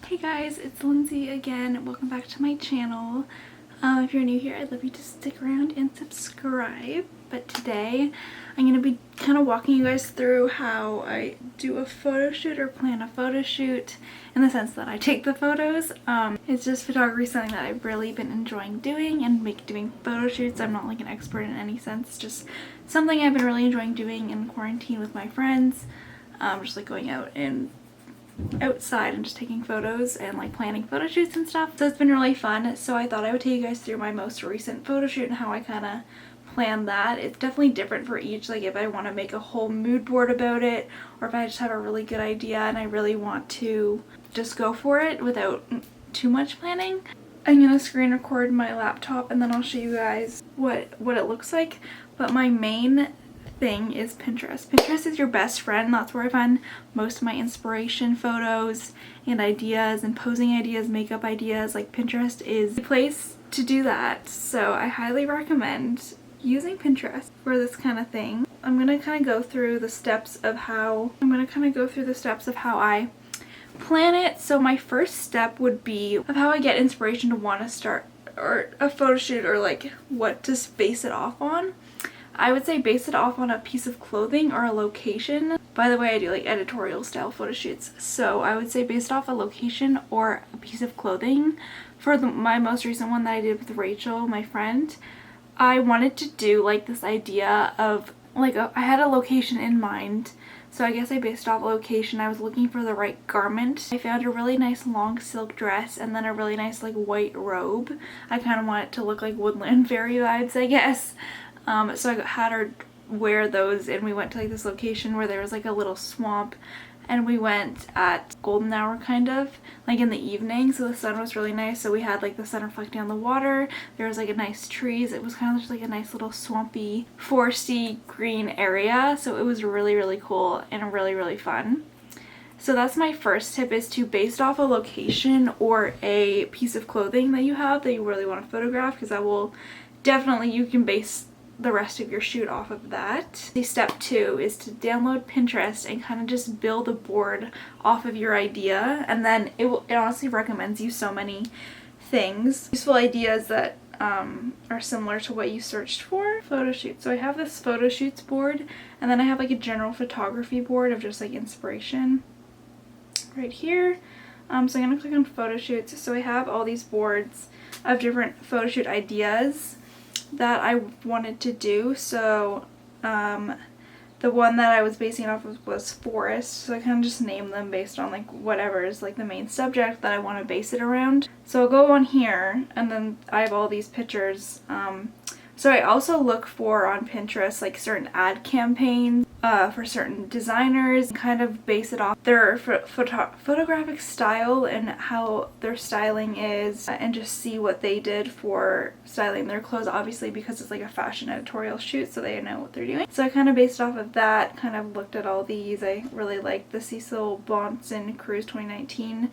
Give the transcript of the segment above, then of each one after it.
Hey guys, it's Lindsay again. Welcome back to my channel. If you're new here, I'd love you to stick around and subscribe. But today, I'm going to be kind of walking you guys through how I do a photo shoot or plan a photo shoot in the sense that I take the photos. It's just photography is something that I've really been enjoying doing and doing photo shoots. I'm not like an expert in any sense, just something I've been really enjoying doing in quarantine with my friends. Just like going out and outside and just taking photos and like planning photo shoots and stuff. So it's been really fun. So I thought I would take you guys through my most recent photo shoot and how I kind of planned that. It's definitely different for each, like if I want to make a whole mood board about it or if I just have a really good idea and I really want to just go for it without too much planning. I'm gonna screen record my laptop and then I'll show you guys what it looks like. But my main thing is Pinterest. Pinterest is your best friend. That's where I find most of my inspiration photos and ideas and posing ideas, makeup ideas. Like Pinterest is the place to do that. So I highly recommend using Pinterest for this kind of thing. I'm going to kind of go through the steps of how I plan it. So my first step would be of how I get inspiration to want to start or a photo shoot or like what to base it off on. I would say base it off on a piece of clothing or a location. By the way, I do like editorial style photo shoots. So I would say base it off a location or a piece of clothing. For my most recent one that I did with Rachel, my friend, I wanted to do like this idea of like I had a location in mind. So I guess I based off a location. I was looking for the right garment. I found a really nice long silk dress and then a really nice like white robe. I kind of want it to look like woodland fairy vibes, I guess. So I had her wear those and we went to like this location where there was like a little swamp and we went at golden hour kind of like in the evening, so the sun was really nice. So we had like the sun reflecting on the water. There was like a nice trees. It was kind of just like a nice little swampy foresty green area, so it was really cool and really fun. So that's my first tip, is to base it off a location or a piece of clothing that you have that you really want to photograph, because that will definitely, you can base the rest of your shoot off of that. Step 2 is to download Pinterest and kind of just build a board off of your idea, and then it honestly recommends you so many things, useful ideas that are similar to what you searched for. Photo shoot. So I have this photo shoots board, and then I have like a general photography board of just like inspiration right here. So I'm gonna click on photo shoots. So I have all these boards of different photo shoot ideas that I wanted to do. So the one that I was basing it off of was forest, so I kind of just named them based on like whatever is like the main subject that I want to base it around. So I'll go on here and then I have all these pictures. So I also look for on Pinterest like certain ad campaigns for certain designers, kind of base it off their photographic style and how their styling is, and just see what they did for styling their clothes, obviously because it's like a fashion editorial shoot, so they know what they're doing. So I kind of based off of that, kind of looked at all these. I really like the Cecil Bonson Cruise 2019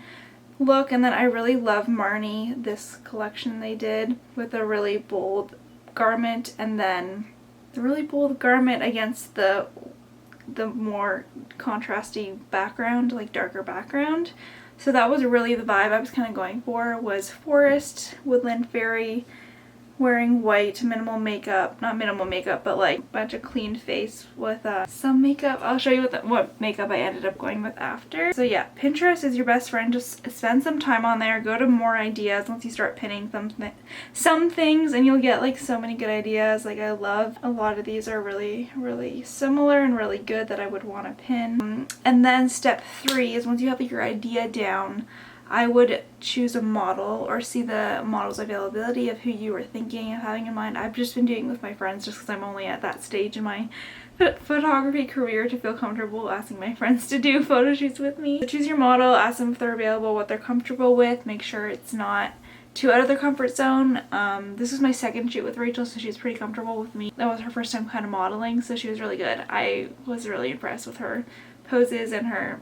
look, and then I really love Marnie, this collection they did with a really bold garment, and then the really bold garment against the more contrasty background, like darker background. So that was really the vibe I was kind of going for, was forest, woodland fairy, wearing white, minimal makeup, not minimal makeup, but like a bunch of clean face with some makeup. I'll show you what makeup I ended up going with after. So yeah, Pinterest is your best friend. Just spend some time on there, go to more ideas once you start pinning some things, and you'll get like so many good ideas. Like I love a lot of these are really similar and really good that I would want to pin. And then step 3 is once you have like, your idea down, I would choose a model or see the model's availability of who you were thinking of having in mind. I've just been doing it with my friends just because I'm only at that stage in my photography career to feel comfortable asking my friends to do photo shoots with me. So choose your model, ask them if they're available, what they're comfortable with, make sure it's not too out of their comfort zone. This was my second shoot with Rachel, so she's pretty comfortable with me. That was her first time kind of modeling, so she was really good. I was really impressed with her poses and her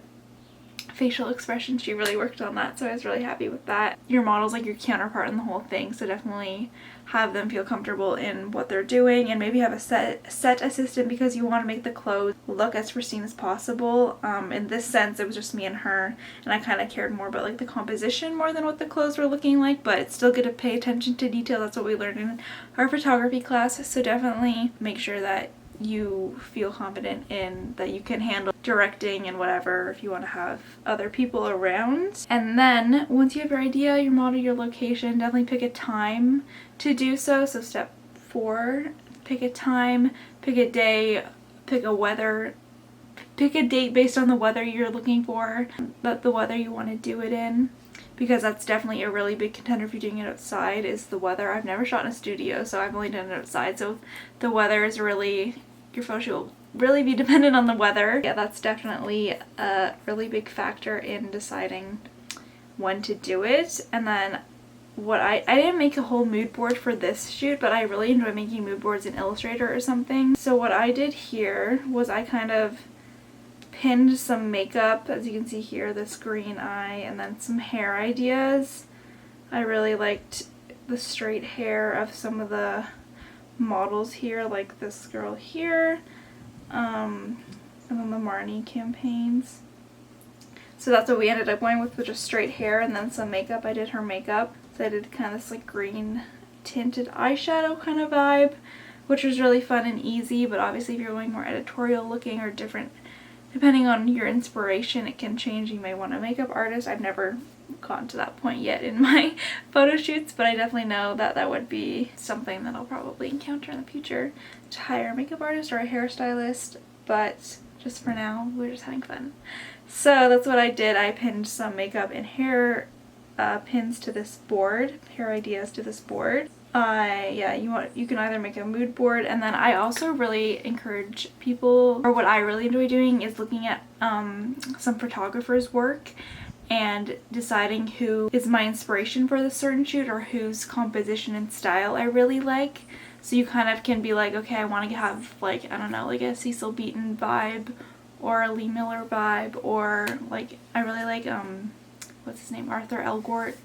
facial expression. She really worked on that, so I was really happy with that. Your model's like your counterpart in the whole thing, so definitely have them feel comfortable in what they're doing, and maybe have a set assistant because you want to make the clothes look as pristine as possible. In this sense, it was just me and her, and I kind of cared more about like the composition more than what the clothes were looking like, but it's still good to pay attention to detail. That's what we learned in our photography class, so definitely make sure that you feel confident in that you can handle directing and whatever if you want to have other people around. And then once you have your idea, your model, your location, definitely pick a time to do so. So step 4, pick a time, pick a day, pick a date based on the weather you're looking for, but the weather you want to do it in, because that's definitely a really big contender if you're doing it outside, is the weather. I've never shot in a studio, so I've only done it outside, so the weather is really, your photo will really be dependent on the weather. Yeah, that's definitely a really big factor in deciding when to do it. And then what I didn't make a whole mood board for this shoot, but I really enjoy making mood boards in Illustrator or something. So what I did here was I kind of pinned some makeup, as you can see here, this green eye, and then some hair ideas. I really liked the straight hair of some of the models here, like this girl here, and then the Marnie campaigns. So that's what we ended up going with just straight hair and then some makeup. I did her makeup, so I did kind of this like green tinted eyeshadow kind of vibe, which was really fun and easy. But obviously if you're going more editorial looking or different, depending on your inspiration, it can change. You may want a makeup artist. I've never gotten to that point yet in my photo shoots, but I definitely know that that would be something that I'll probably encounter in the future, to hire a makeup artist or a hairstylist. But just for now, we're just having fun. So that's what I did. I pinned some makeup and hair pins to this board, hair ideas to this board. Yeah, you can either make a mood board, and then I also really encourage people, or what I really enjoy doing is looking at some photographers' work and deciding who is my inspiration for this certain shoot, or whose composition and style I really like. So you kind of can be like, okay, I want to have like, I don't know, like a Cecil Beaton vibe or a Lee Miller vibe, or like I really like what's his name, Arthur Elgort,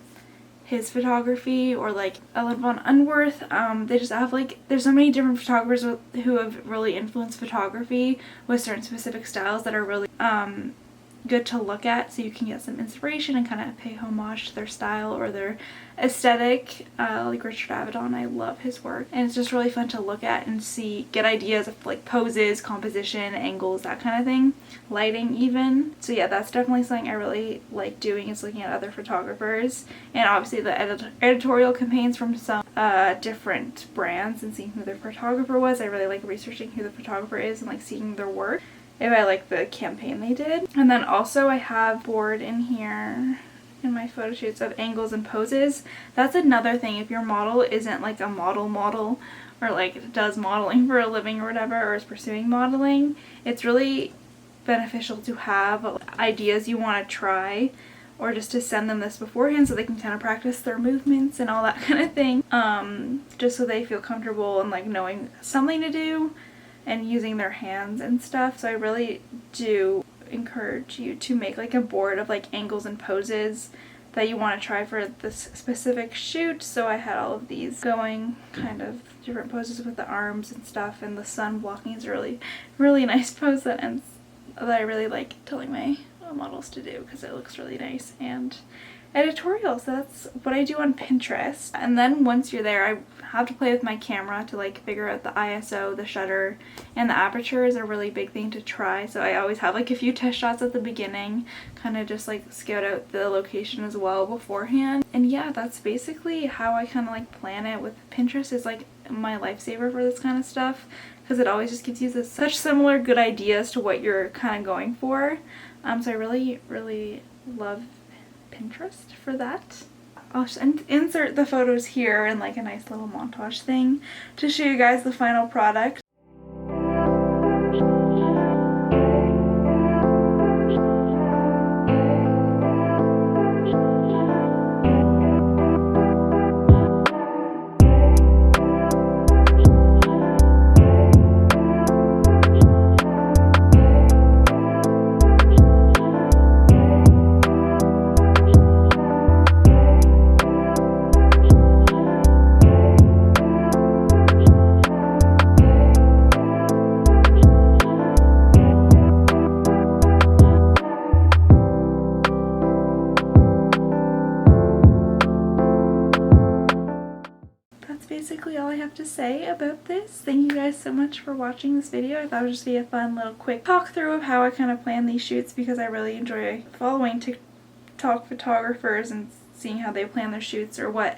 his photography, or like Ellen von Unworth. They just have like, there's so many different photographers who have really influenced photography with certain specific styles that are really good to look at, so you can get some inspiration and kind of pay homage to their style or their aesthetic. Like Richard Avedon, I love his work, and it's just really fun to look at and see, get ideas of like poses, composition, angles, that kind of thing, lighting even. So yeah, that's definitely something I really like doing, is looking at other photographers, and obviously the editorial campaigns from some different brands and seeing who their photographer was. I really like researching who the photographer is and like seeing their work, if I like the campaign they did. And then also I have board in here in my photo shoots of angles and poses. That's another thing, if your model isn't like a model or like does modeling for a living or whatever, or is pursuing modeling, it's really beneficial to have ideas you want to try, or just to send them this beforehand so they can kind of practice their movements and all that kind of thing, just so they feel comfortable and like knowing something to do and using their hands and stuff. So I really do encourage you to make like a board of like angles and poses that you want to try for this specific shoot. So I had all of these going, kind of different poses with the arms and stuff, and the sun blocking is a really nice pose that I really like telling my models to do because it looks really nice and editorial. So that's what I do on Pinterest. And then once you're there, I have to play with my camera to like figure out the ISO, the shutter, and the aperture is a really big thing to try. So I always have like a few test shots at the beginning, kind of just like scout out the location as well beforehand. And yeah, that's basically how I kind of like plan it. With Pinterest is like my lifesaver for this kind of stuff, because it always just gives you such similar good ideas to what you're kind of going for. So I really love Pinterest for that. I'll just insert the photos here in like a nice little montage thing to show you guys the final product. basically all I have to say about this. Thank you guys so much for watching this video. I thought it would just be a fun little quick talk through of how I kind of plan these shoots, because I really enjoy following TikTok photographers and seeing how they plan their shoots or what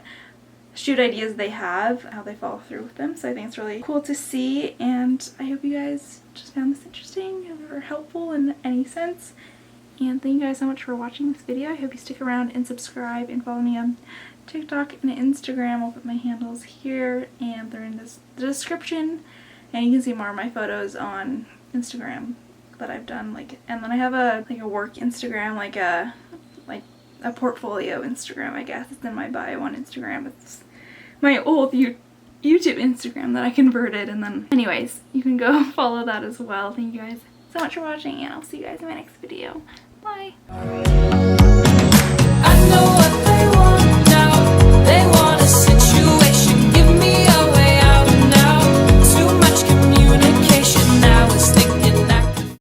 shoot ideas they have, how they follow through with them. So I think it's really cool to see, and I hope you guys just found this interesting or helpful in any sense. And thank you guys so much for watching this video. I hope you stick around and subscribe and follow me on TikTok and Instagram. I'll put my handles here and they're in the description, and you can see more of my photos on Instagram that I've done. And then I have a work Instagram, like a portfolio Instagram, I guess. It's in my bio on Instagram. It's my old YouTube Instagram that I converted, and then anyways, you can go follow that as well. Thank you guys so much for watching, and I'll see you guys in my next video. Bye. I know